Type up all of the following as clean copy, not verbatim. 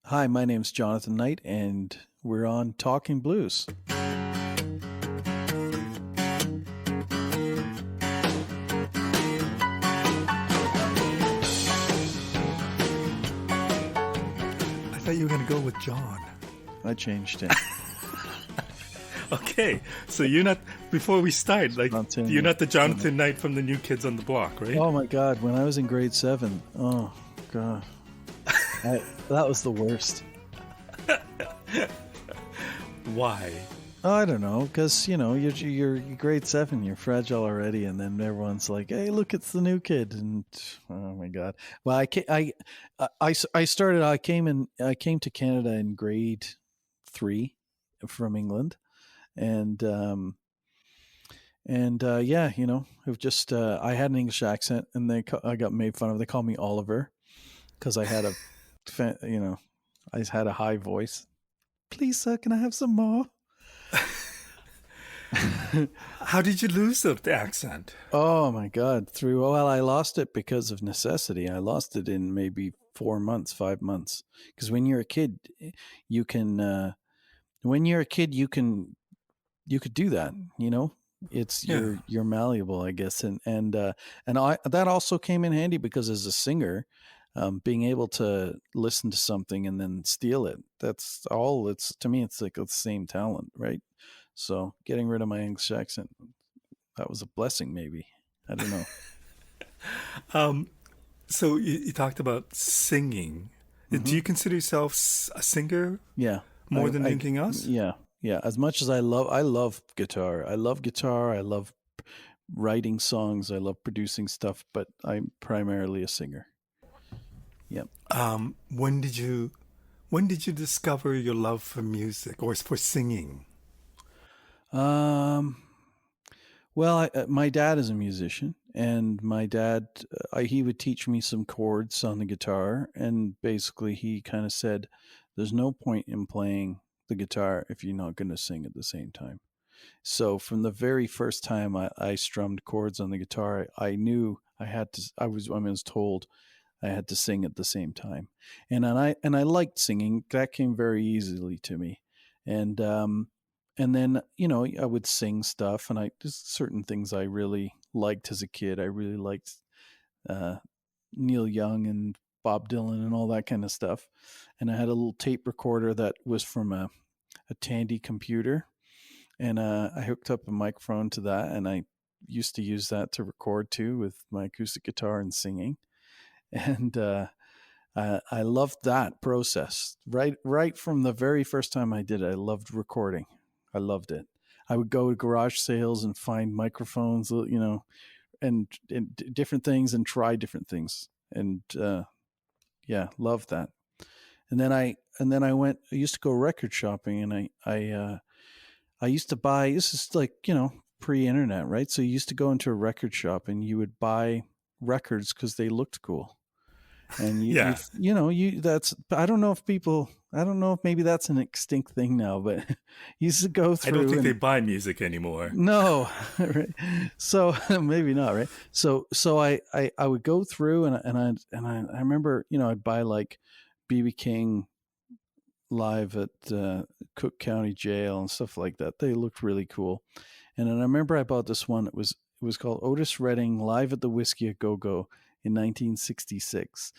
Hi, my name's Jonathan Knight, and we're on Talking Blues. I thought you were going to go with John. I changed it. Okay, so you're not, before we start, like, Jonathan, you're not the Jonathan Knight from the New Kids on the Block, right? Oh my God, when I was in grade 7, oh God, that was the worst. Why? I don't know, because, you're grade 7, you're fragile already, and then everyone's like, hey, look, it's the new kid, and oh my God. Well, I came to Canada in grade 3 from England, and yeah, it was just I had an English accent, and I got made fun of. They called me Oliver because I had I had a high voice. Please, sir, can I have some more? How did you lose the accent? Oh my God! I lost it because of necessity. I lost it in maybe 4 months, 5 months. Because when you're a kid, you can. When you're a kid, you could do that. It's Yeah. you're malleable, I guess, and that also came in handy because as a singer, being able to listen to something and then steal it, that's all. It's to me, it's like the same talent, right? So getting rid of my English accent, that was a blessing, maybe. I don't know. So you talked about singing. Do Hmm. you consider yourself a singer Yeah, more than anything else? yeah, yeah. As much as I love guitar. I love guitar. I love writing songs. I love producing stuff, but I'm primarily a singer. Yep. When did you discover your love for music or for singing? Um. Well, my dad is a musician, and my dad, he would teach me some chords on the guitar, and basically he kind of said, "There's no point in playing the guitar if you're not going to sing at the same time." So from the very first time I strummed chords on the guitar, I knew I had to. I was told I had to sing at the same time, and I liked singing. That came very easily to me, and and then I would sing stuff, and I just certain things I really liked as a kid. I really liked uh, Neil Young and Bob Dylan and all that kind of stuff, and I had a little tape recorder that was from a Tandy computer, and I hooked up a microphone to that, and I used to use that to record too with my acoustic guitar and singing, and I loved that process. Right from the very first time I did it, I loved recording. I loved it. I would go to garage sales and find microphones, and different things, and try different things, and yeah, loved that. And then I went. I used to go record shopping, and I used to buy. This is like pre-internet, right? So you used to go into a record shop and you would buy records because they looked cool, and Yeah. that's. I don't know if maybe that's an extinct thing now, but you used to go I don't through think they and buy music anymore. no, right? So maybe not, right? So I would go through, and I remember I'd buy like BB King live at Cook County Jail and stuff like that. They looked really cool. And then I remember I bought this one. It was called Otis Redding Live at the Whiskey a Go Go in 1966.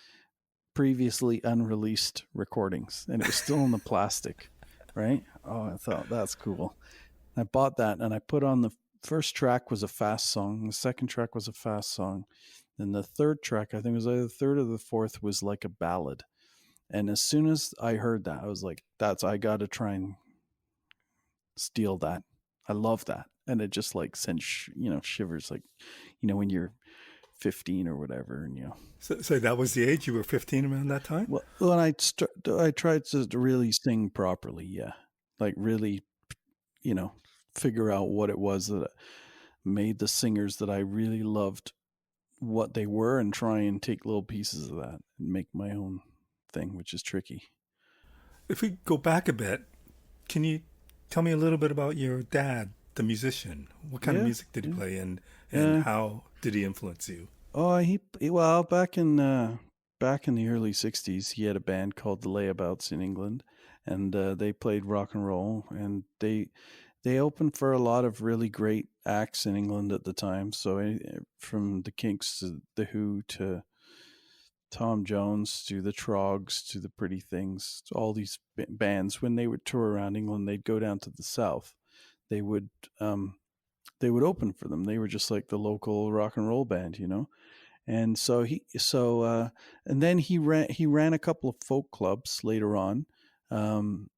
Previously unreleased recordings, and it was still in the plastic, right? Oh, I thought that's cool. I bought that, and I put on the first track was a fast song. The second track was a fast song. Then the third track, I think it was either the third or the fourth, was like a ballad. And as soon as I heard that, I was like, I got to try and steal that. I love that. And it just like sent, shivers, like, when you're 15 or whatever. And, So that was the age you were 15 around that time? well, when I tried to really sing properly. Yeah. Like really, you know, figure out what it was that made the singers that I really loved what they were, and try and take little pieces of that and make my own thing, which is tricky. If we go back a bit, can you tell me a little bit about your dad, the musician? What kind of Yeah. music did he Yeah. play, and Yeah. how did he influence you? Oh, well, back in back in the early 60s, he had a band called the Layabouts in England, and they played rock and roll, and they opened for a lot of really great acts in England at the time. So from the Kinks to the Who to Tom Jones to the Trogs to the Pretty Things, all these bands, when they would tour around England, they'd go down to the south. They would um, they would open for them. They were just like the local rock and roll band, you know. And so and then he ran a couple of folk clubs later on, um,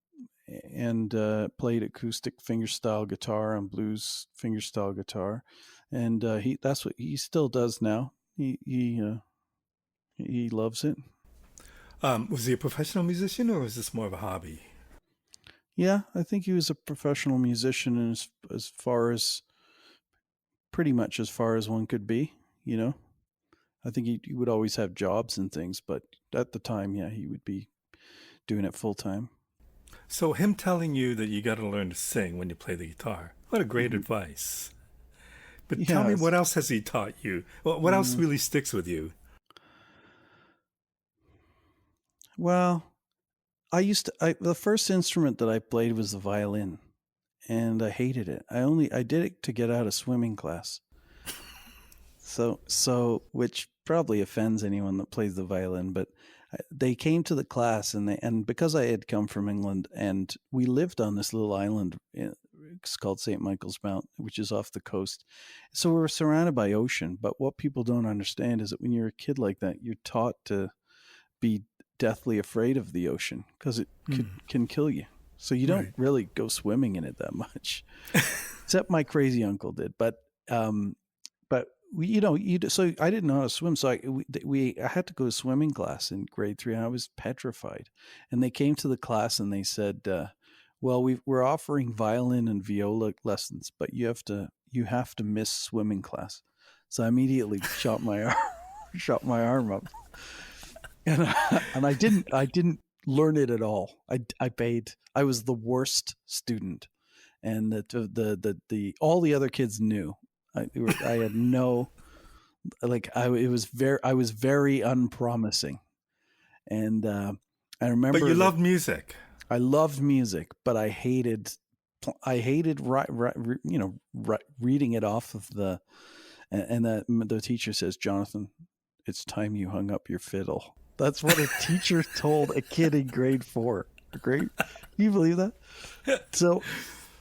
and played acoustic fingerstyle guitar and blues fingerstyle guitar, and he that's what he still does now. He loves it. Was he a professional musician or was this more of a hobby? Yeah, I think he was a professional musician as far as pretty much as far as one could be. You know, I think he would always have jobs and things, but at the time, yeah, he would be doing it full time. So him telling you that you got to learn to sing when you play the guitar, what a great Mhm. advice. But tell me, Yes. what else has he taught you? What else Mm, really sticks with you? well, the first instrument that I played was the violin, and I hated it. I did it to get out of swimming class. So which probably offends anyone that plays the violin, but they came to the class, and because I had come from England and we lived on this little island, it's called St. Michael's Mount, which is off the coast. So we were surrounded by ocean, but what people don't understand is that when you're a kid like that, you're taught to be deathly afraid of the ocean because it Hmm. can kill you. So you don't Right. really go swimming in it that much, except my crazy uncle did. Um, but so I didn't know how to swim, so I had to go to swimming class in grade 3, and I was petrified. And they came to the class and they said, "Well, we're offering violin and viola lessons, but you have to miss swimming class." So I immediately shot my arm up, and I didn't learn it at all. I paid. I was the worst student, and the all the other kids knew. I had no like I was very unpromising, and I But you remember that love music. I loved music, but I hated reading it off of and the teacher says, "Jonathan, it's time you hung up your fiddle." That's what a teacher told a kid in grade 4. Great, can you believe that? So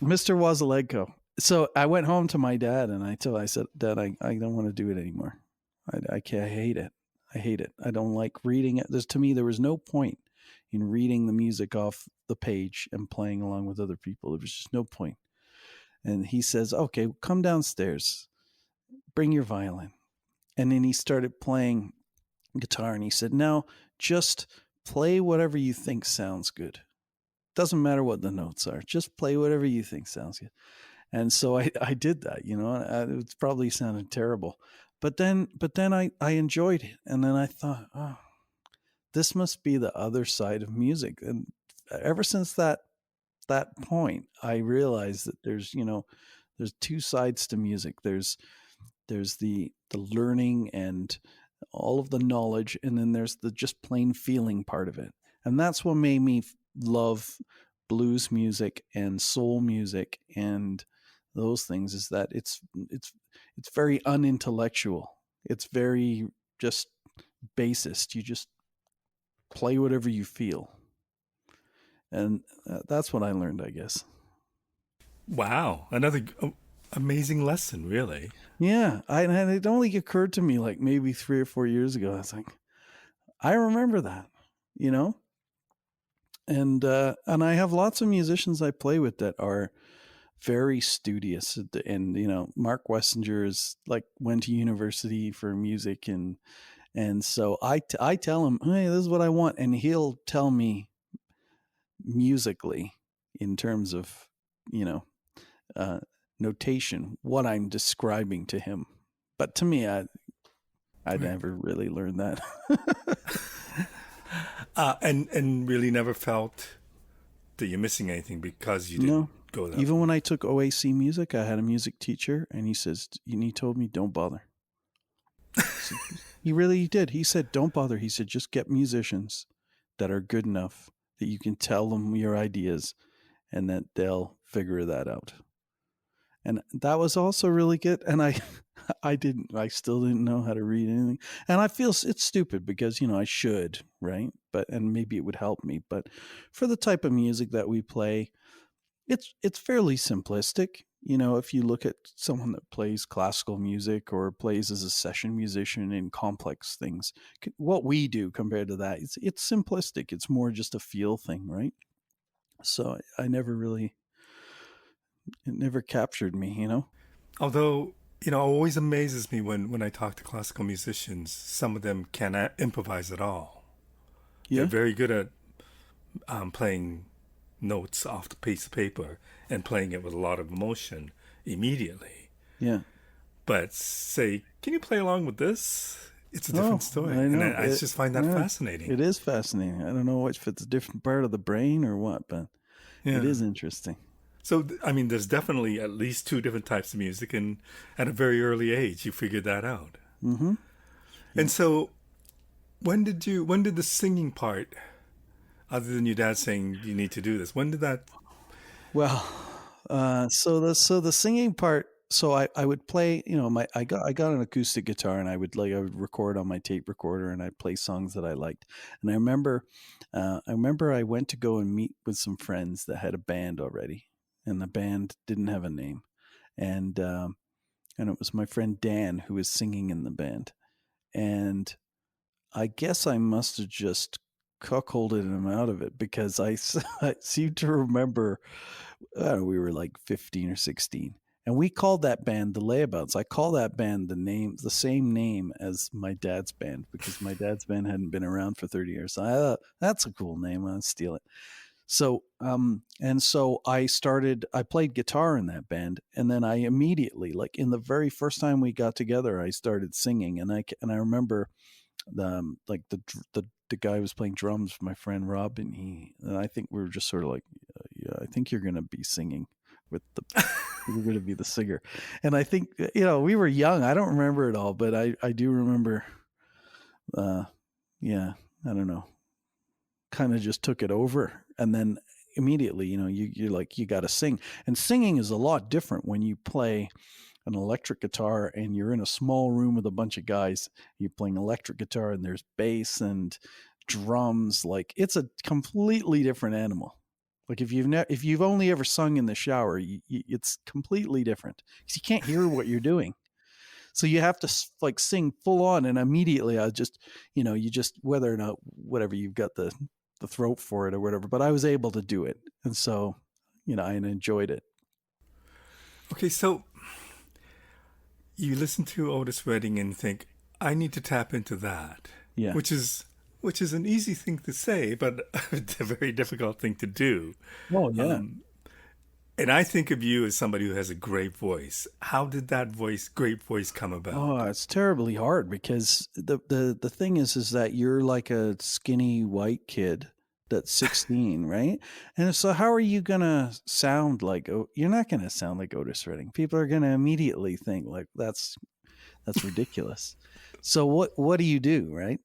Mr. Wazilenko. So I went home to my dad and I said, "Dad, I don't want to do it anymore. I can't. I hate it. I hate it. I don't like reading it." To me, there was no point in reading the music off the page and playing along with other people. There was just no point. And he says, "Okay, come downstairs. Bring your violin." And then he started playing guitar and he said, "Now just play whatever you think sounds good. Doesn't matter what the notes are. Just play whatever you think sounds good." And so I did that, it probably sounded terrible, but then I enjoyed it. And then I thought, oh, this must be the other side of music. And ever since that point, I realized that there's two sides to music. There's the learning and all of the knowledge, and then there's the just plain feeling part of it. And that's what made me love blues music and soul music and those things, is that it's very unintellectual. It's very just basest. You just play whatever you feel. And that's what I learned, I guess. Wow, another amazing lesson, really. Yeah, and it only occurred to me like maybe 3 or 4 years ago. I was like, I remember that, you know, and I have lots of musicians I play with that are very studious, and Mark Wessinger is like went to university for music, and so I tell him, "Hey, this is what I want," and he'll tell me musically in terms of you know uh, notation what I'm describing to him. But to me, I Right. never really learned that. And really never felt that you're missing anything because you didn't No. go that Even route. when I took OAC music, I had a music teacher, and he told me, "Don't bother." He really did. He said, "Don't bother." He said, "Just get musicians that are good enough that you can tell them your ideas and that they'll figure that out." And that was also really good. And I, I still didn't know how to read anything. And I feel it's stupid because, I should, right? But, and maybe it would help me. But for the type of music that we play, it's fairly simplistic. If you look at someone that plays classical music or plays as a session musician in complex things, what we do compared to that, it's simplistic. It's more just a feel thing, right? So I never really, it never captured me. Although, it always amazes me when I talk to classical musicians, some of them cannot improvise at all. They're Yeah, very good at playing notes off the piece of paper and playing it with a lot of emotion immediately. yeah. But say, can you play along with this? It's a different Oh, story. I And know I it. just find that Yeah, fascinating. it is fascinating. I don't know if it's a different part of the brain or what, but it Yeah. is interesting. So, I mean, there's definitely at least two different types of music. And at a very early age, you figured that out. Mm-hmm. Yeah. And so, when did the singing part, other than your dad saying you need to do this, when did that? Well, so the singing part. So I would play. I got an acoustic guitar, and I would record on my tape recorder, and I'd play songs that I liked. And I remember I went to go and meet with some friends that had a band already, and the band didn't have a name, and and it was my friend Dan who was singing in the band, and I guess I must have just cuckolded him out of it because I seem to remember we were like 15 or 16. And we called that band the Layabouts. I call that band the same name as my dad's band because my dad's band hadn't been around for 30 years. So I thought, that's a cool name. I'll steal it. So I played guitar in that band. And then I immediately, like in the very first time we got together, I started singing. And I remember like the guy who was playing drums, my friend Rob, and I think we were just sort of like, yeah, I think you're gonna be singing with the you're gonna be the singer, and I think we were young. I don't remember it all, but I do remember. Uh, yeah, I don't know. Kind of just took it over, and then immediately, you're like you got to sing, and singing is a lot different when you play an electric guitar and you're in a small room with a bunch of guys. You're playing electric guitar and there's bass and drums. Like it's a completely different animal. Like if you've only ever sung in the shower, it's completely different because you can't hear what you're doing. So you have to like sing full on, and immediately I just, you just whether or not whatever you've got the throat for it or whatever. But I was able to do it, and so I enjoyed it. Okay, so you listen to Otis Redding and think, I need to tap into that, Yeah. which is which is an easy thing to say, but a very difficult thing to do. Oh yeah. And I think of you as somebody who has a great voice. How did that great voice, come Oh, about? it's terribly hard because the thing is that you're like a skinny white kid that's 16, right? And so how are you gonna sound like? You're not gonna sound like Otis Redding. People are gonna immediately think like that's ridiculous. So what do you do, right?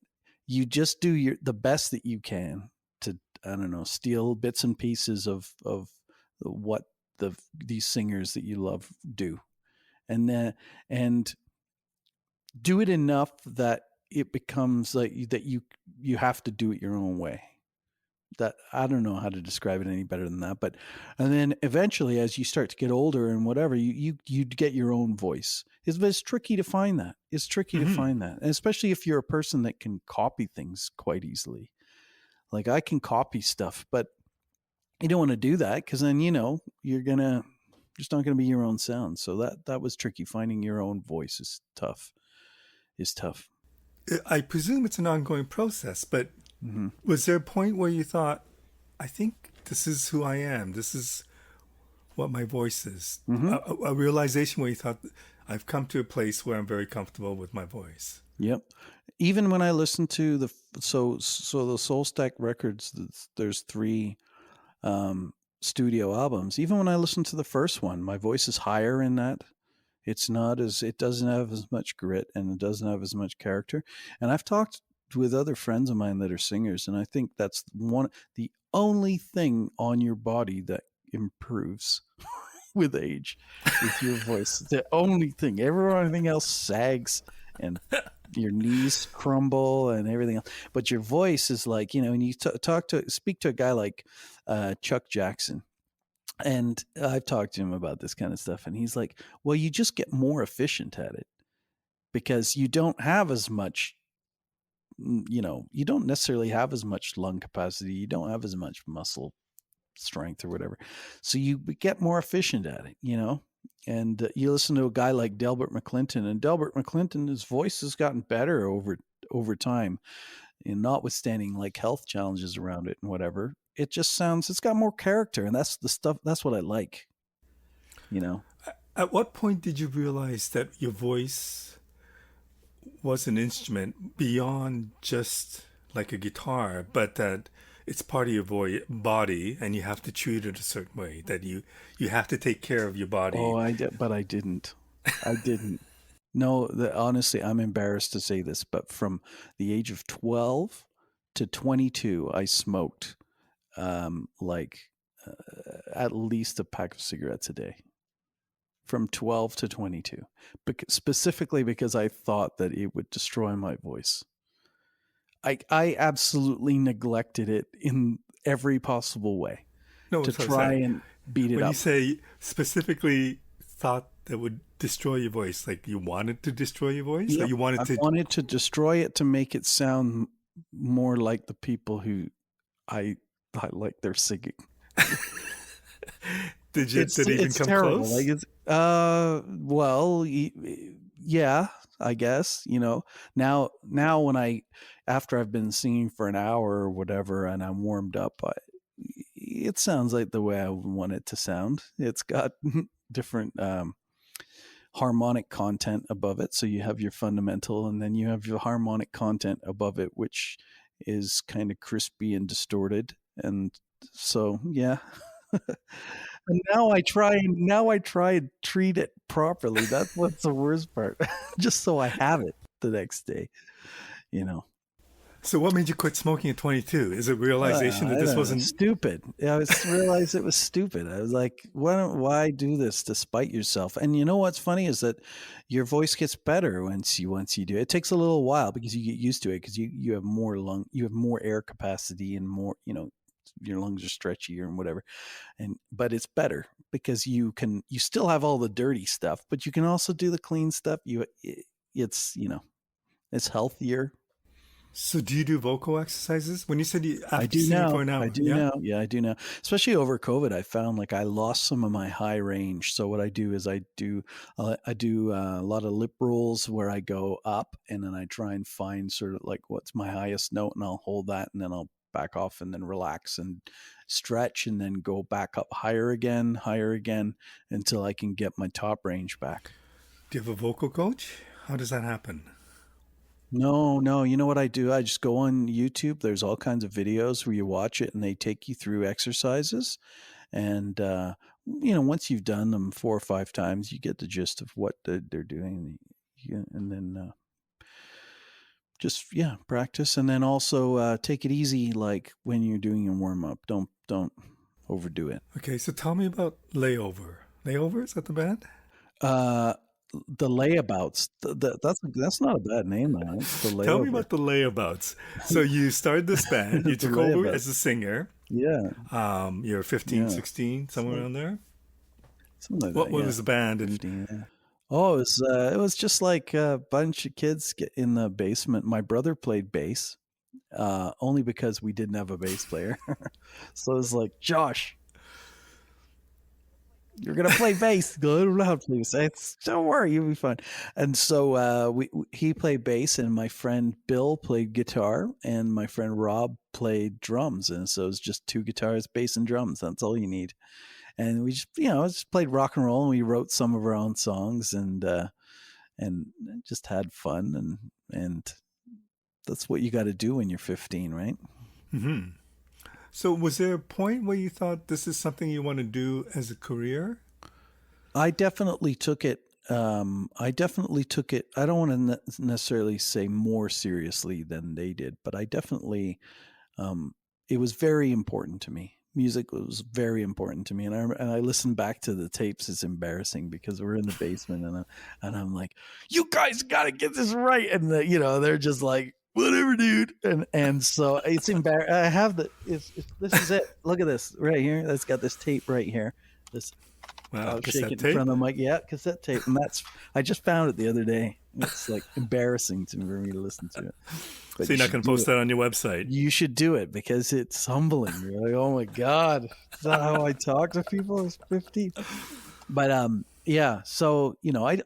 You just do the best that you can to, I don't know, steal bits and pieces of what these singers that you love do, and then and do it enough that it becomes like that you have to do it your own way. That I don't know how to describe it any better than that. But and then eventually, as you start to get older and whatever, you get your own voice. It's tricky to find that. It's tricky to Hmm. find that, and especially if you're a person that can copy things quite easily. Like I can copy stuff, but you don't want to do that because then you're gonna just not gonna be your own sound. So that was tricky. Finding your own voice is tough. Is tough. I presume it's an ongoing process, but Mm-hmm. was there a point where you thought, I think this is who I am? This is what my voice is? Mm-hmm. A realization where you thought, I've come to a place where I'm very comfortable with my voice. Yep. Even when I listen to the Soul Stack Records, there's three studio albums. Even when I listen to the first one, my voice is higher in that. It's not as it doesn't have as much grit and it doesn't have as much character. And I've talked with other friends of mine that are singers, and I think that's the only thing on your body that improves with age is your voice. The only thing. Everything else sags and your knees crumble and everything else. But your voice is like, when you speak to a guy like Chuck Jackson, and I've talked to him about this kind of stuff, and he's like, well, you just get more efficient at it because you don't have as much, you don't necessarily have as much lung capacity. You don't have as much muscle strength or whatever. So you get more efficient at it. And you listen to a guy like Delbert McClinton, and Delbert McClinton, his voice has gotten better over time, and notwithstanding like health challenges around it and whatever. It's got more character, and that's the stuff. That's what I like. You know. At what point did you realize that your voice was an instrument beyond just like a guitar, but that it's part of your body and you have to treat it a certain way, that you have to take care of your Oh, body? I did, but I didn't. I didn't. No, honestly, I'm embarrassed to say this, but from the age of 12 to 22, I smoked like at least a pack of cigarettes a day. From 12 to 22, specifically because I thought that it would destroy my voice. I absolutely neglected it in every possible way No, to so try sorry. and beat it When you up. say specifically thought that would destroy your voice, like you wanted to destroy your voice, or Yep. you wanted I to? wanted to destroy it to make it sound more like the people who I I like their singing. Did it even It's come terrible. Like close? it's well, yeah, I guess, Now when I after I've been singing for an hour or whatever and I'm warmed up, it sounds like the way I would want it to sound. It's got different harmonic content above it. So you have your fundamental and then you have your harmonic content above it, which is kind of crispy and distorted. And so, yeah. And now I try and treat it properly. That's what's the worst part. Just so I have it the next day, you know. So what made you quit smoking at 22? Is it realization that I this don't know, wasn't? stupid. I realized it was stupid. I was like, why do this to spite yourself? And you know what's funny is that your voice gets better once you do it. It takes a little while because you get used to it because you have you have more air capacity and more, your lungs are stretchier and whatever. But it's better because you still have all the dirty stuff, but you can also do the clean stuff. It's, it's healthier. So do you do vocal exercises? When you said you I after do singing for now. an I hour, do yeah? now. Yeah, I do now. Especially over COVID, I found like I lost some of my high range. So what I do is I do a lot of lip rolls where I go up and then I try and find sort of like what's my highest note, and I'll hold that and then I'll back off and then relax and stretch and then go back up higher again until I can get my top range back. Do you have a vocal coach? How does that happen? No, no. You know what I do? I just go on YouTube. There's all kinds of videos where you watch it and they take you through exercises. And, once you've done them 4 or 5 times, you get the gist of what they're doing. And then just, yeah, practice. And then also take it easy, like when you're doing your warm up. Don't overdo it. Okay, so tell me about Layover. Layover, is that the band? Uh, the Layabouts. That's not a bad name, though. It's the Tell me Layover. about the Layabouts. So you started this band, you The took over Layabouts. as a singer. Yeah, You're 15, yeah. 16, It's somewhere like around there. something like What that. Yeah, was the band? And 15. Yeah. Oh, it was just like a bunch of kids get in the basement. My brother played bass, only because we didn't have a bass player. So it was like, Josh, you're gonna play bass. Go, I don't know how to play bass. Don't worry, you'll be fine. And so he played bass, and my friend Bill played guitar, and my friend Rob played drums. And so it was just two guitars, bass, and drums. That's all you need. And we just played rock and roll, and we wrote some of our own songs, and just had fun, and that's what you got to do when you're 15, right? mhm. So was there a point where you thought this is something you want to do as a career? I definitely took it I definitely took it. I don't want to necessarily say more seriously than they did, but I definitely, um, it was very important to me. Music was very important to me, and I listened back to the tapes. It's embarrassing because we're in the basement, and I'm like, "You guys got to get this right," and they're just like, "Whatever, dude," and so it's embarrassing. I have this is it. Look at this right here. That's got this tape right here. This Wow, I'll shake cassette it in front tape. of the mic. Yeah, cassette tape, and I just found it the other day. It's like embarrassing to for me to listen to it, but So you you're not should going to do post it. that on your website. You should do it because it's humbling. You're like, oh my god, is that how I talk to people? It's 50, but yeah. So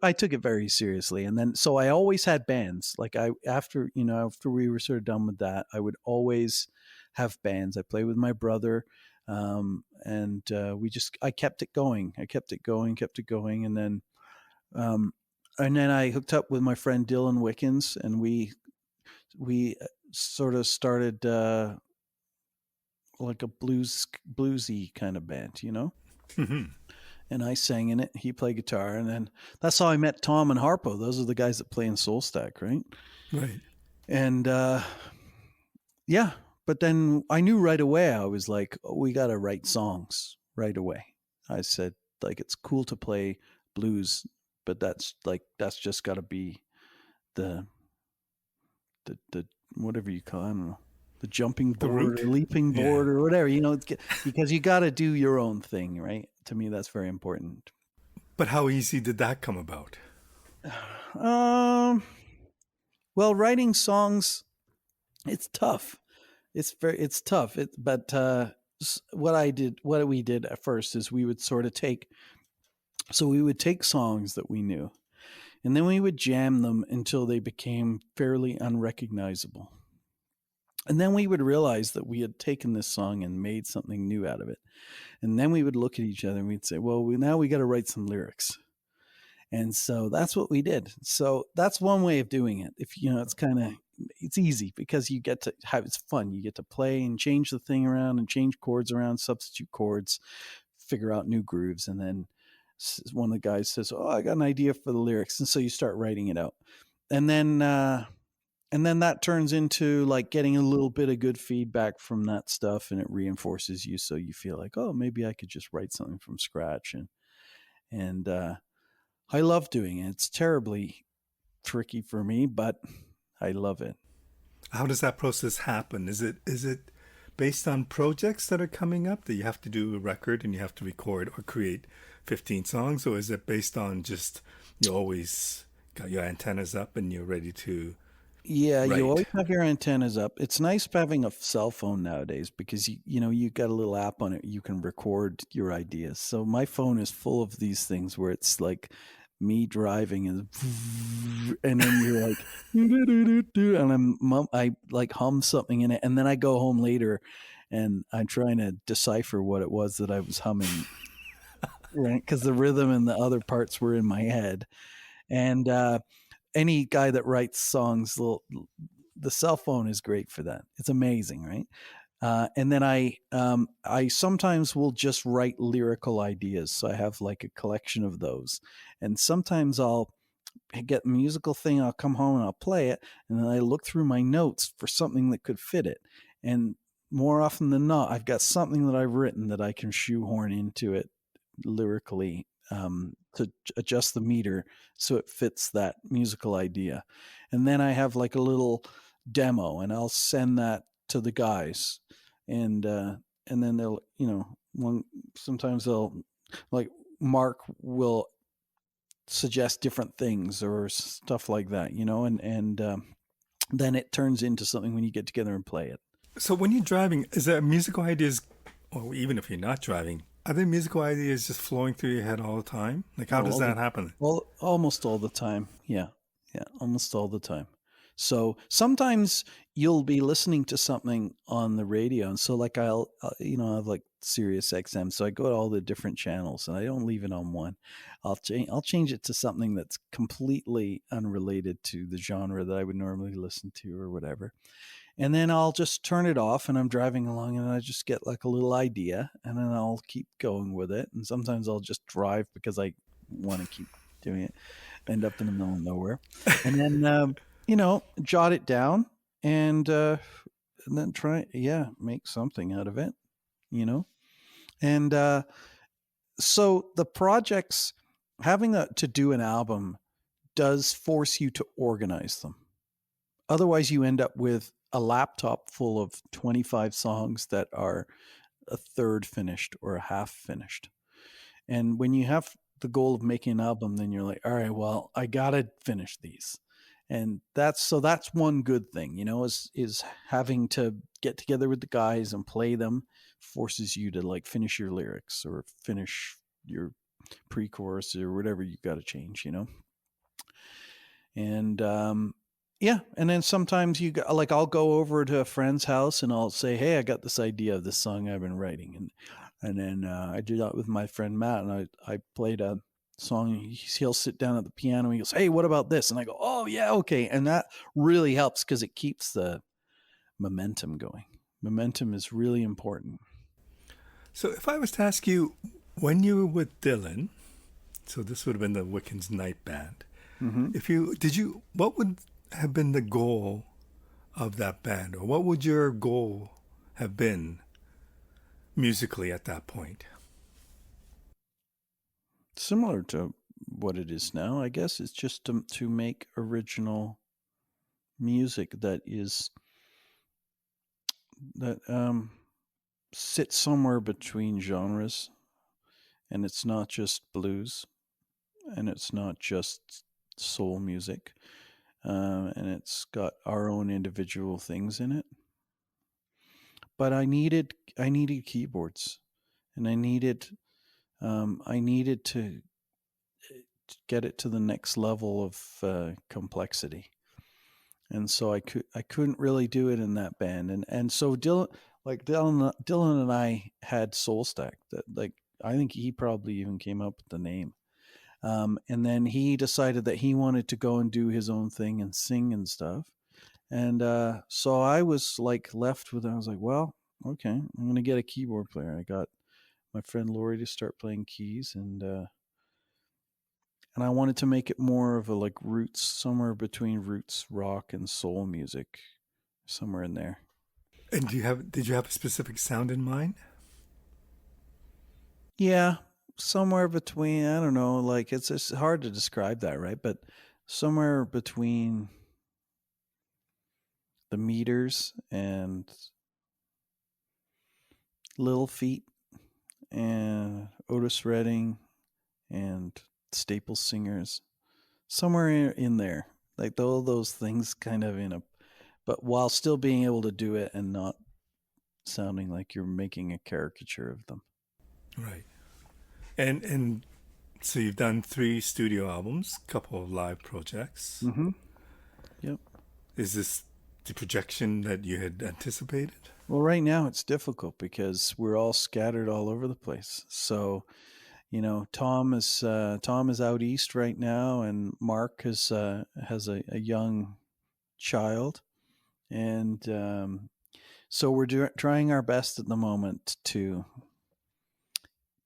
I took it very seriously, and then so I always had bands. Like after we were sort of done with that, I would always have bands. I played with my brother, and I kept it going. I kept it going, kept it going, um, and then I hooked up with my friend Dylan Wiccans, and we sort of started like a bluesy kind of band, Hmm. and I sang in it. He played guitar, and then that's how I met Tom and Harpo. Those are the guys that play in Soul Stack, right? Right. And yeah, but then I knew right away. I was like, oh, we got to write songs right away. I said, like, it's cool to play blues, but that's just got to be the the whatever you call it, I don't know, the jumping The board root. or leaping Yeah. board or whatever, because you got to do your own thing, right? To me, that's very important. But how easy did that come about? Um, well, writing songs, it's tough. It's tough. But what we did at first is we would take songs that we knew, and then we would jam them until they became fairly unrecognizable. And then we would realize that we had taken this song and made something new out of it. And then we would look at each other and we'd say, well, now we got to write some lyrics. And so that's what we did. So that's one way of doing it. If it's easy because you get to have it's fun. You get to play and change the thing around and change chords around, substitute chords, figure out new grooves, and then one of the guys says, "Oh, I got an idea for the lyrics," and so you start writing it out, and then that turns into like getting a little bit of good feedback from that stuff, and it reinforces you, so you feel like, oh, maybe I could just write something from scratch, and I love doing it. It's terribly tricky for me, but I love it. How does that process happen? Is it based on projects that are coming up that you have to do a record and you have to record or create 15 songs, or is it based on just you always got your antennas up and you're ready to Yeah, you write? always have your antennas up. It's nice having a cell phone nowadays because you got a little app on it. You can record your ideas. So my phone is full of these things where it's like me driving and then you're like and I like hum something in it, and then I go home later and I'm trying to decipher what it was that I was humming, right? Because the rhythm and the other parts were in my head. And any guy that writes songs, the cell phone is great for that. It's amazing, right? And then I sometimes will just write lyrical ideas. So I have like a collection of those, and sometimes I'll get a musical thing. I'll come home and I'll play it, and then I look through my notes for something that could fit it. And more often than not, I've got something that I've written that I can shoehorn into it lyrically, to adjust the meter so it fits that musical idea. And then I have like a little demo, and I'll send that to the guys, and and then they'll one sometimes they'll like Mark will suggest different things or stuff like that, and then it turns into something when you get together and play it. So when you're driving, is there musical ideas, or even if you're not driving, are there musical ideas just flowing through your head all the time? Like, how Oh, does that happen? almost all the time. Yeah, yeah, almost all the time. So sometimes you'll be listening to something on the radio, and so like I have like Sirius XM, so I go to all the different channels, and I don't leave it on one. I'll change it to something that's completely unrelated to the genre that I would normally listen to or whatever, and then I'll just turn it off, and I'm driving along, and I just get like a little idea, and then I'll keep going with it. And sometimes I'll just drive because I want to keep doing it, end up in the middle of nowhere, and then jot it down and then try, yeah, make something out of it, you know, and so the projects having to do an album does force you to organize them. Otherwise, you end up with a laptop full of 25 songs that are a third finished or a half finished. And when you have the goal of making an album, then you're like, all right, well, I gotta finish these. And that's one good thing, is having to get together with the guys and play them forces you to like finish your lyrics or finish your pre-chorus or whatever you got to change, and yeah, and then sometimes like I'll go over to a friend's house and I'll say, hey, I got this idea of this song I've been writing, and then I do that with my friend Matt, and I played a song. He'll sit down at the piano and he goes, hey, what about this? And I go, oh yeah, okay. And that really helps because it keeps the momentum going. Momentum is really important. So if I was to ask you, when you were with Dylan, so this would have been the Wiccans night band. Mm-hmm. What would have been the goal of that band, or what would your goal have been musically at that point? Similar to what it is now, I guess. It's just to make original music that sits somewhere between genres, and it's not just blues, and it's not just soul music, and it's got our own individual things in it. But I needed keyboards, and I needed to get it to the next level of complexity, and so I couldn't really do it in that band, and so Dylan and I had Soul Stack. That, like, I think he probably even came up with the name. And then he decided that he wanted to go and do his own thing and sing and stuff. And so I was like left with, I was like, well, okay, I'm going to get a keyboard player. I got my friend Lori to start playing keys, and I wanted to make it more of a like roots, somewhere between roots rock and soul music, somewhere in there. And did you have a specific sound in mind? Yeah, somewhere between, I don't know, like it's hard to describe that, right? But somewhere between the Meters and Little Feat and Otis Redding and Staple Singers, somewhere in there, like all those things, kind of in a, but while still being able to do it and not sounding like you're making a caricature of them. Right. And so you've done 3 studio albums, couple of live projects. Mm-hmm. Yep. Is this the projection that you had anticipated? Well, right now it's difficult because we're all scattered all over the place. So, Tom is out east right now, and Mark has a young child, and so we're trying our best at the moment to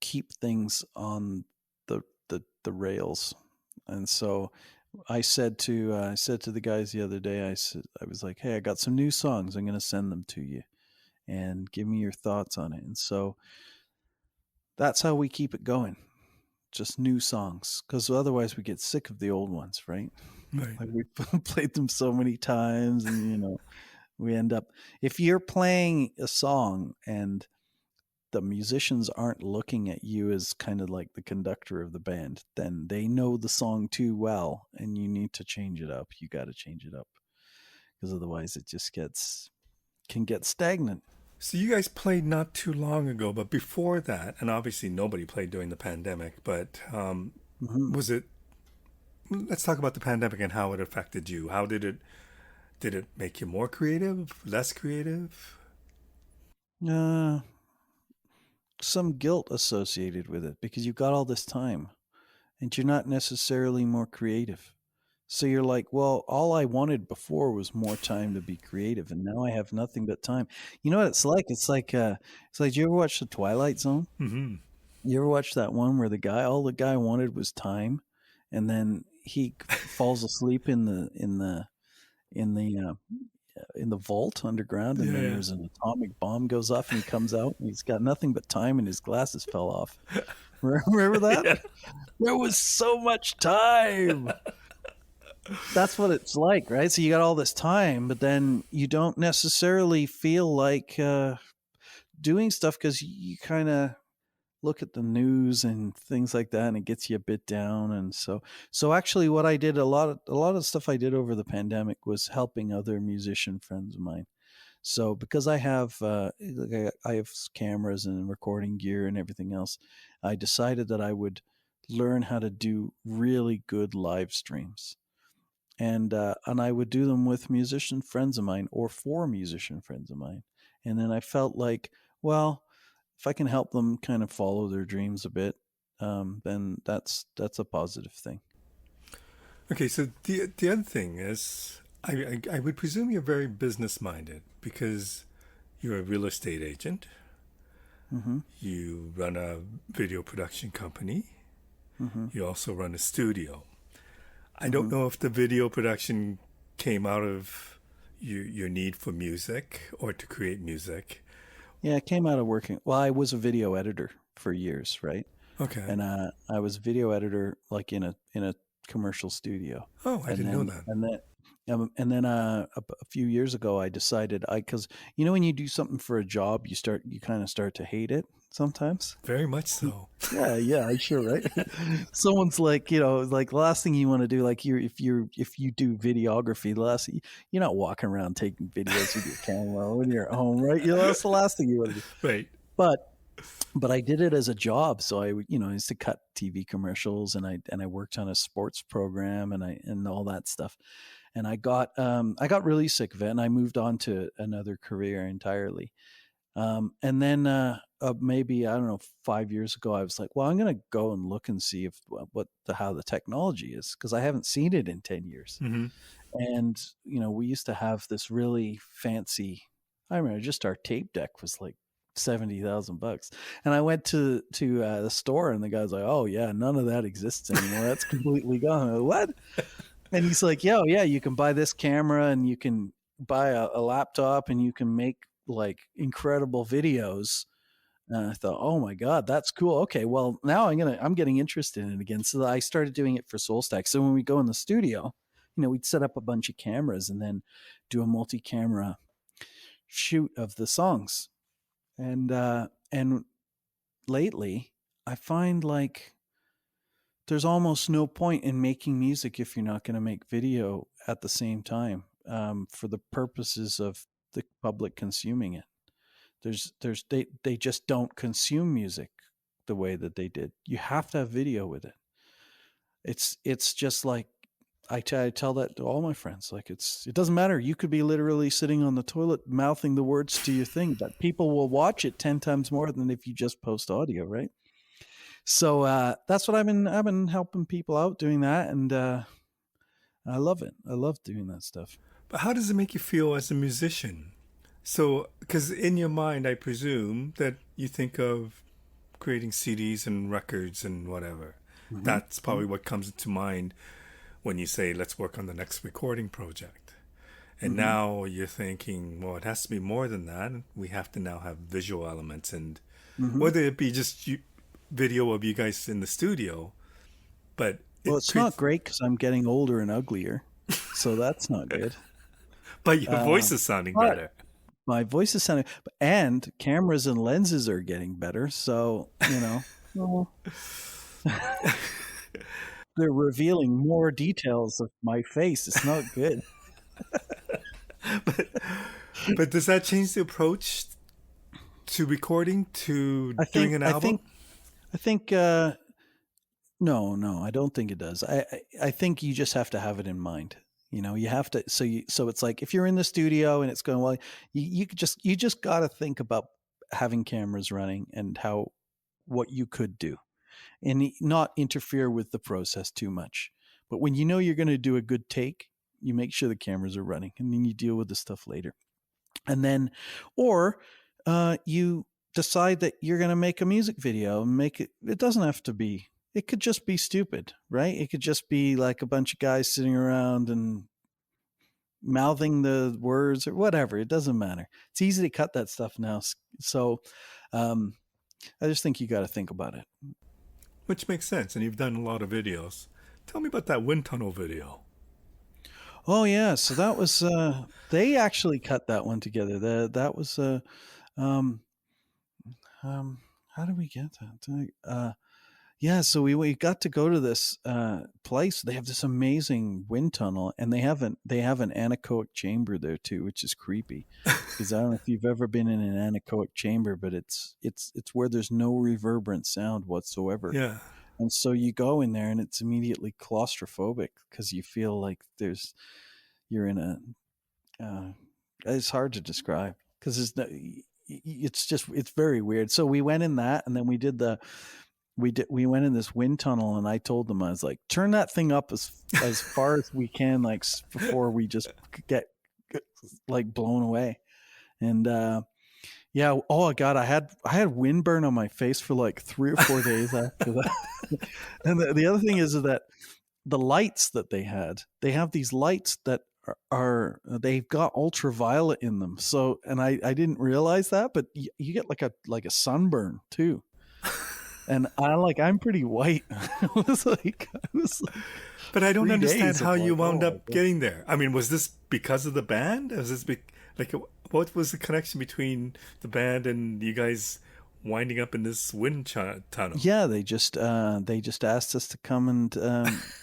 keep things on the rails. And so I said to the guys the other day, I was like, hey, I got some new songs. I'm going to send them to you, and give me your thoughts on it. And so that's how we keep it going. Just new songs, because otherwise we get sick of the old ones, right? Right. Like, we played them so many times, and we end up, if you're playing a song and the musicians aren't looking at you as kind of like the conductor of the band, then they know the song too well, and you need to change it up. You got to change it up, because otherwise it just can get stagnant. So you guys played not too long ago, but before that, and obviously nobody played during the pandemic, but Hmm. was it? Let's talk about the pandemic and how it affected you. How did it? Did it make you more creative, less creative? Uh, some guilt associated with it, because you've got all this time and you're not necessarily more creative. So you're like, well, all I wanted before was more time to be creative, and now I have nothing but time. You know what it's like? It's like, do you ever watch The Twilight Zone? Mm-hmm. You ever watch that one where all the guy wanted was time, and then he falls asleep in the in the vault underground, and Yeah, then yeah. there's an atomic bomb goes off, and he comes out, and he's got nothing but time, and his glasses fell off. Remember that? Yeah. There was so much time. That's what it's like, right? So you got all this time, but then you don't necessarily feel like doing stuff because you kind of look at the news and things like that, and it gets you a bit down. And so actually, what I did a lot of stuff I did over the pandemic was helping other musician friends of mine. So because I have cameras and recording gear and everything else, I decided that I would learn how to do really good live streams, and I would do them with musician friends of mine or for musician friends of mine. And then I felt like, well, if I can help them kind of follow their dreams a bit, then that's a positive thing. Okay, so the other thing is, I would presume you're very business minded because you're a real estate agent. Hmm. You run a video production company. Hmm. You also run a studio. I don't Hmm. know if the video production came out of your need for music or to create music. Yeah, it came out of working. Well, I was a video editor for years, right? Okay. And I was a video editor like in a commercial studio, Oh, I and didn't know then that. a few years ago I decided I because when you do something for a job you kind of start to hate it sometimes. Very much so. Yeah, yeah, I sure, right? Someone's like, like the last thing you want to do, like if you do videography, you're not walking around taking videos with your camera when you're at home, right? That's the last thing you want to do. Right. But I did it as a job, so I used to cut TV commercials, and I worked on a sports program, and all that stuff. And I got really sick of it, and I moved on to another career entirely. And then maybe, I don't know, 5 years ago, I was like, well, I'm going to go and look and see if how the technology is, because I haven't seen it in 10 years. Mm-hmm. And we used to have this really fancy. I remember just our tape deck was like $70,000, and I went to the store, and the guy's like, "Oh yeah, none of that exists anymore. That's completely gone." I'm like, what? And he's like, "Yeah, yeah, you can buy this camera, and you can buy a laptop, and you can make like incredible videos." And I thought, "Oh my god, that's cool. Okay, well now I'm getting interested in it again." So I started doing it for SoulStack. So when we go in the studio, we'd set up a bunch of cameras and then do a multi-camera shoot of the songs. And lately, I find like there's almost no point in making music if you're not going to make video at the same time, for the purposes of the public consuming it. They just don't consume music the way that they did. You have to have video with it. It's just like I tell that to all my friends. Like it doesn't matter. You could be literally sitting on the toilet mouthing the words to your thing, but people will watch it 10 times more than if you just post audio, right? So that's what I've been helping people out doing that, and I love it. I love doing that stuff. But how does it make you feel as a musician? So, because in your mind, I presume that you think of creating CDs and records and whatever. Mm-hmm. That's probably what comes to mind when you say, let's work on the next recording project. And Mm-hmm. now you're thinking, well, it has to be more than that. We have to now have visual elements, and Mm-hmm. whether it be just video of you guys in the studio, but Well, it it's not creates, great because I'm getting older and uglier, so that's not good. but your Uh, voice is sounding but better. my voice is sounding, and cameras and lenses are getting better. So well, they're revealing more details of my face. It's not good. but, but does that change the approach to recording, to I doing think. an I album? think. I think. No, no, I don't think it does. I think you just have to have it in mind. You have to. So it's like if you're in the studio and it's going well, you just got to think about having cameras running and how what you could do, and not interfere with the process too much. But when you know you're going to do a good take, you make sure the cameras are running, and then you deal with the stuff later. And then, or you decide that you're going to make a music video and make it. It doesn't have to be. it could just be stupid, right? It could just be like a bunch of guys sitting around and mouthing the words or whatever. It doesn't matter. It's easy to cut that stuff now. So um, I just think you got to think about it. Which makes sense, and you've done a lot of videos. Tell me about that wind tunnel video. Oh yeah, so that was they actually cut that one together. That was um um how did we get that? Yeah, so we got to go to this place. They have this amazing wind tunnel, and they have an anechoic chamber there too, which is creepy. Because I don't know if you've ever been in an anechoic chamber, but it's where there's no reverberant sound whatsoever. Yeah. And so you go in there, and it's immediately claustrophobic because you feel like you're in a. It's hard to describe because it's very weird. So we went in that, and then we went in this wind tunnel, and I told them, I was like, turn that thing up as far as we can, like before we just get like blown away. And yeah, oh god, I had windburn on my face for like 3 or 4 days after that. And the other thing is that the lights that they have these lights that they've got ultraviolet in them. So, and I didn't realize that, but you get like a sunburn too. And I'm pretty white. It was like But I don't three understand days of how you like, wound oh my up god. getting there. I mean, was this because of the band? Was this like what was the connection between the band and you guys winding up in this tunnel? Yeah, they just asked us to come and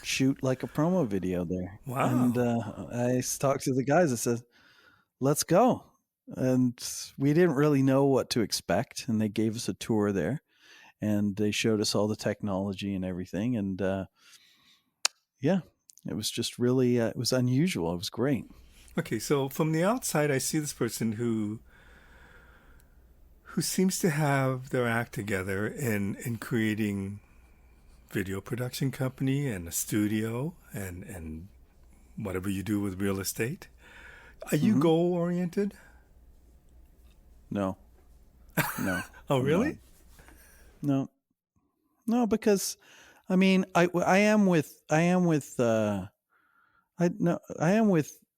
shoot like a promo video there. And Wow. I talked to the guys. I said, "Let's go." And we didn't really know what to expect, and they gave us a tour there, and they showed us all the technology and everything. And yeah, it was just really it was unusual. It was great. Okay, so from the outside, I see this person who seems to have their act together in creating video production company and a studio and whatever you do with real estate. Are you Hmm. goal oriented? No, no, Oh, I'm not. really? No, no, because I mean, I am with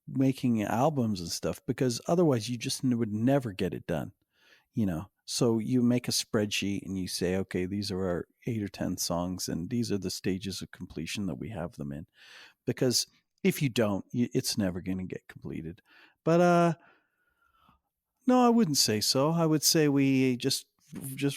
making albums and stuff because otherwise you just would never get it done, you know. So you make a spreadsheet and you say, okay, these are our 8 or 10 songs, and these are the stages of completion that we have them in. Because if you don't, it's never going to get completed. But no, I wouldn't say so. I would say we just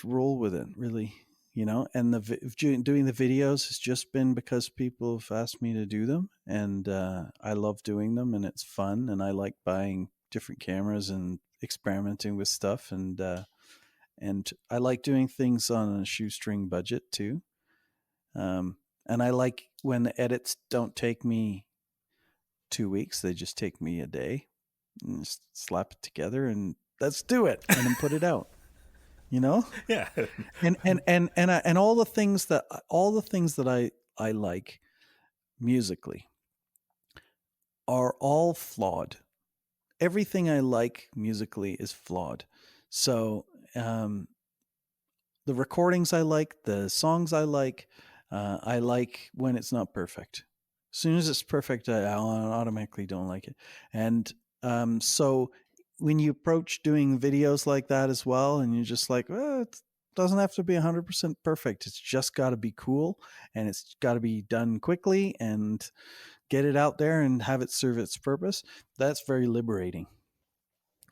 roll with it, really, you know. And doing the videos has just been because people have asked me to do them, and I love doing them, and it's fun, and I like buying different cameras and experimenting with stuff, and I like doing things on a shoestring budget too. And I like when the edits don't take me 2 weeks; they just take me a day, and just slap it together, and let's do it, and then put it out. You know, Yeah. and all the things that I like musically are all flawed. Everything I like musically is flawed. So um, the recordings I like, the songs I like when it's not perfect. As soon as it's perfect, I automatically don't like it. And so when you approach doing videos like that as well, and you're just like, well, it doesn't have to be 100% perfect. It's just got to be cool, and it's got to be done quickly and get it out there and have it serve its purpose. That's very liberating,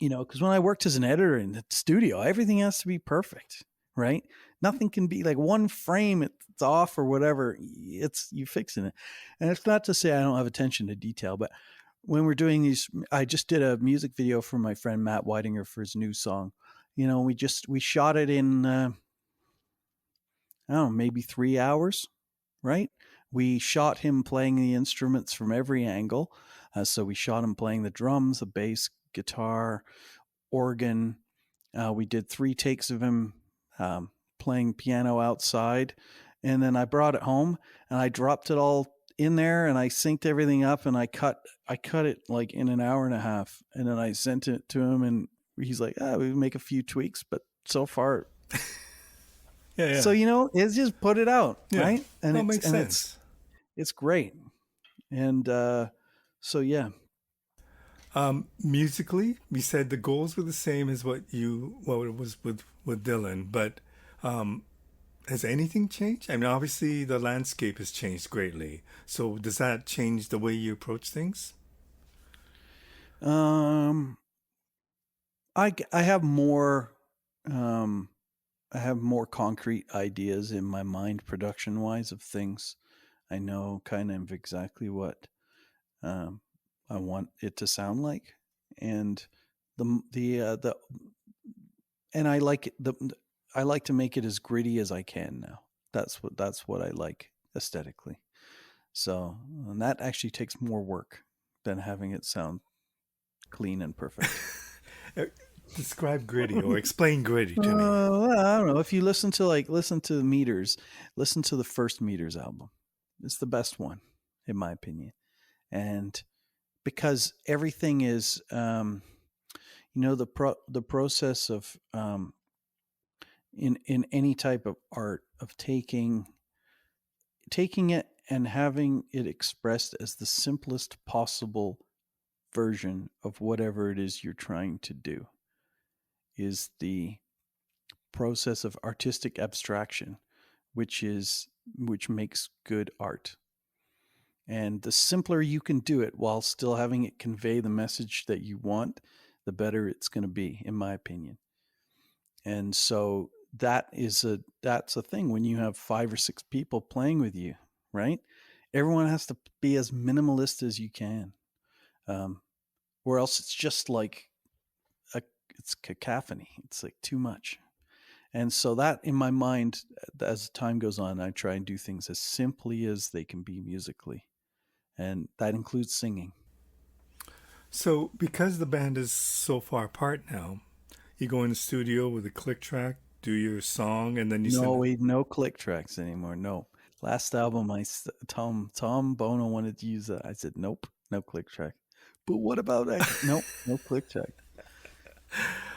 you know, because when I worked as an editor in the studio, everything has to be perfect, right? Nothing can be like one frame, it's off or whatever. It's you fixing it. And it's not to say I don't have attention to detail, but when we're doing these, I just did a music video for my friend Matt Weidinger for his new song. You know, we shot it in, I don't know, maybe 3 hours, right? We shot him playing the instruments from every angle. So we shot him playing the drums, the bass, guitar, organ. We did 3 takes of him playing piano outside, and then I brought it home and I dropped it all in there and I synced everything up and I cut it like in an hour and a half, and then I sent it to him and he's like, we make a few tweaks, but so far Yeah, So yeah, it's just put it out, yeah. right? And Well, it it's makes and it's sense. it's great. And so yeah. Musically, we said the goals were the same as what it was with Dylan, but has anything changed? I mean, obviously the landscape has changed greatly. So does that change the way you approach things? Um I have more um I have more concrete ideas in my mind production wise of things. I know kind of exactly what um I want it to sound like, and the and I like I like to make it as gritty as I can now. That's what I like aesthetically. So, and that actually takes more work than having it sound clean and perfect. Uh, Describe gritty or explain gritty to me. I don't know. If you listen to the meters, listen to the first Meters album. It's the best one, in my opinion. And because everything is, the process of in any type of art of taking it and having it expressed as the simplest possible version of whatever it is you're trying to do is the process of artistic abstraction, which makes good art. And the simpler you can do it while still having it convey the message that you want, the better it's going to be, in my opinion. And so that's a thing when you have 5 or 6 people playing with you, right? Everyone has to be as minimalist as you can, um, or else it's just like a it's cacophony. It's like too much. And so that in my mind, as time goes on, I try and do things as simply as they can be musically, and that includes singing. So because the band is so far apart now, you go in the studio with a click track, do your song, and then you send No, it. no click tracks anymore. No. Last album, Tom Bono wanted to use that. I said nope, no click track. But what about nope, no click track.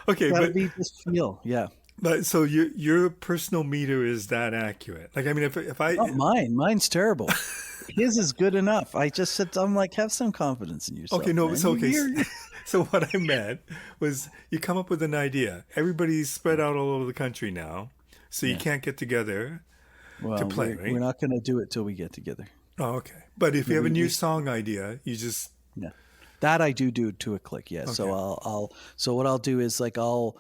Okay, Got to be just feel. Yeah, but so your personal meter is that accurate? Like, I mean, if I not mine. Mine's terrible. His is good enough. I just said, I'm like, have some confidence in okay, yourself, no, man. so okay, You're so what I meant was you come up with an idea. Everybody's spread out all over the country now, so you yeah. can't get together to Well, play, we're right? not going to do it till we get together. Oh, okay. But if Yeah, you have a new we song idea, you just yeah. That I do to a click. Yeah. So okay. so what I'll do is like I'll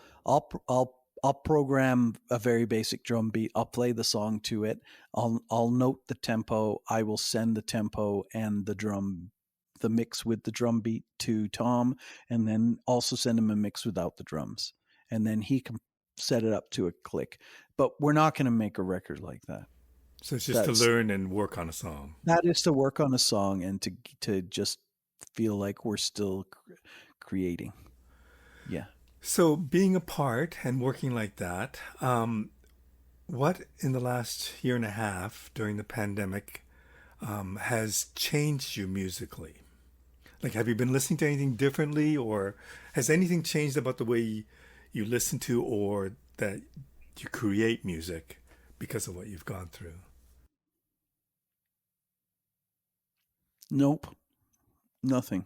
program a very basic drum beat. I'll play the song to it. I'll note the tempo. I will send the tempo and the mix with the drum beat to Tom, and then also send him a mix without the drums, and then he can set it up to a click. But we're not going to make a record like that. So it's just to That's learn and work on a song. that is to work on a song and to just feel like we're still creating. Yeah. So being apart and working like that, what in the last year and a half during the pandemic has changed you musically? Like, have you been listening to anything differently, or has anything changed about the way you listen to or that you create music because of what you've gone through? Nope. Nothing.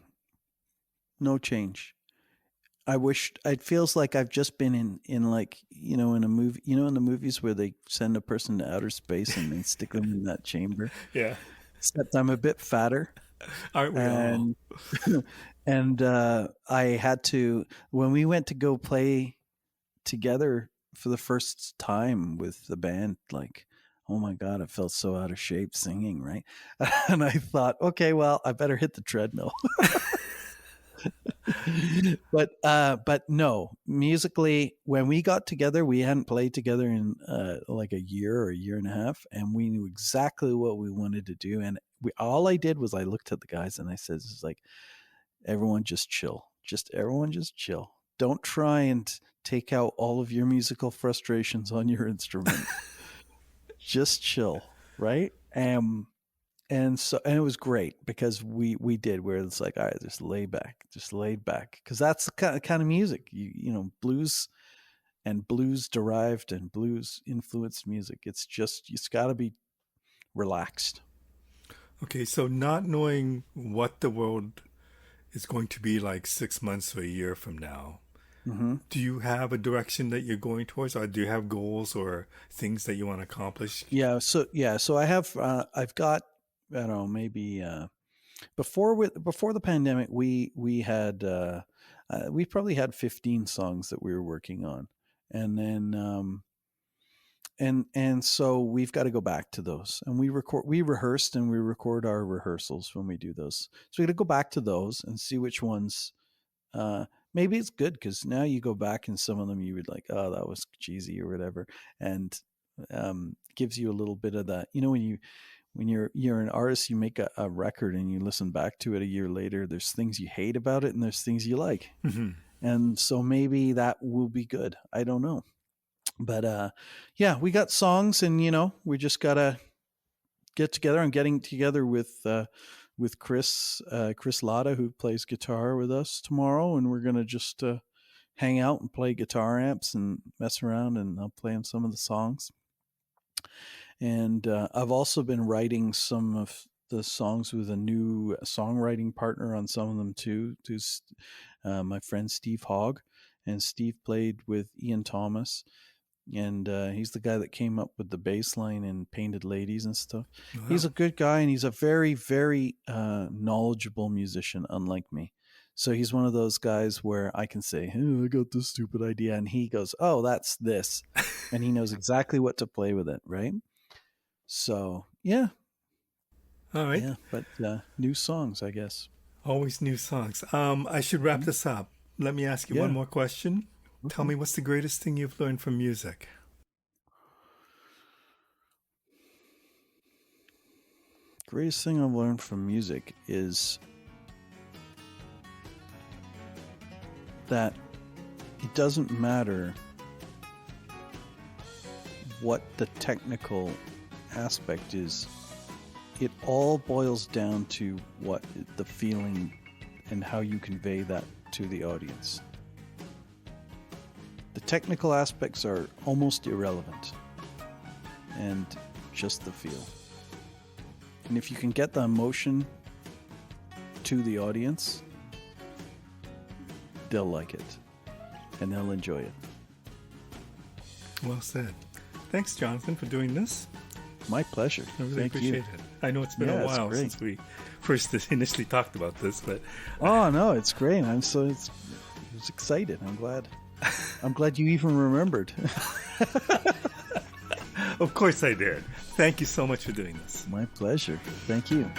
No change. I wish it feels like I've just been in like in a movie, in the movies where they send a person to outer space and they stick them in that chamber. Yeah, Except I'm a bit fatter, aren't we all? and and I had to when we went to go play together for the first time with the band, like, oh my god, I felt so out of shape singing, right? And I thought, okay, well, I better hit the treadmill. But no, musically, when we got together, we hadn't played together in like a year or a year and a half, and we knew exactly what we wanted to do. And all I did was I looked at the guys and I said, "It's like everyone just chill, just everyone just chill. Don't try and take out all of your musical frustrations on your instrument. Just chill, right?" And it was great because we did where it's like, all right, just lay back, just laid back, because that's the kind of music blues. and blues derived and blues influenced music. It's got to be relaxed. Okay, so not knowing what the world is going to be like 6 months or a year from now, Hmm. do you have a direction that you're going towards, or do you have goals or things that you want to accomplish? So I've got, I don't know, maybe before the pandemic, we had we probably had 15 songs that we were working on, and then and so we've got to go back to those, and we rehearsed and we record our rehearsals when we do those, so we got to go back to those and see which ones. uh Maybe it's good because now you go back and some of them you would like, oh, that was cheesy or whatever, and gives you a little bit of that, when you're an artist, you make a record and you listen back to it a year later, there's things you hate about it and there's things you like. Hmm. And so maybe that will be good, I don't know. But yeah, we got songs, and we just gotta get together. I'm getting together with Chris Latta, who plays guitar with us tomorrow, and we're gonna just hang out and play guitar amps and mess around, and I'll play him some of the songs. And I've also been writing some of the songs with a new songwriting partner on some of them too. My friend Steve Hogg, and Steve played with Ian Thomas, and he's the guy that came up with the bass line in Painted Ladies and stuff. Wow. He's a good guy, and he's a very, very knowledgeable musician, unlike me. So he's one of those guys where I can say, "Oh, I got this stupid idea," and he goes, "Oh, that's this," and he knows exactly what to play with it, right? So yeah, All right. yeah, but new songs, I guess. Always new songs. I should wrap this up. Let me ask you one Yeah. more question. Tell Okay. me, what's the greatest thing you've learned from music? Greatest thing I've learned from music is that it doesn't matter what the technical aspect is. It all boils down to what the feeling and how you convey that to the audience. The technical aspects are almost irrelevant, and just the feel. And if you can get the emotion to the audience, they'll like it and they'll enjoy it. Well said. Thanks, Jonathan, for doing this. My pleasure. I really Thank appreciate you. it. I know it's been Yeah, a it's while great. since we first initially talked about this, but Oh no, it's great. I was excited. I'm glad. I'm glad you even remembered. of course I did. Thank you so much for doing this. My pleasure. Thank you.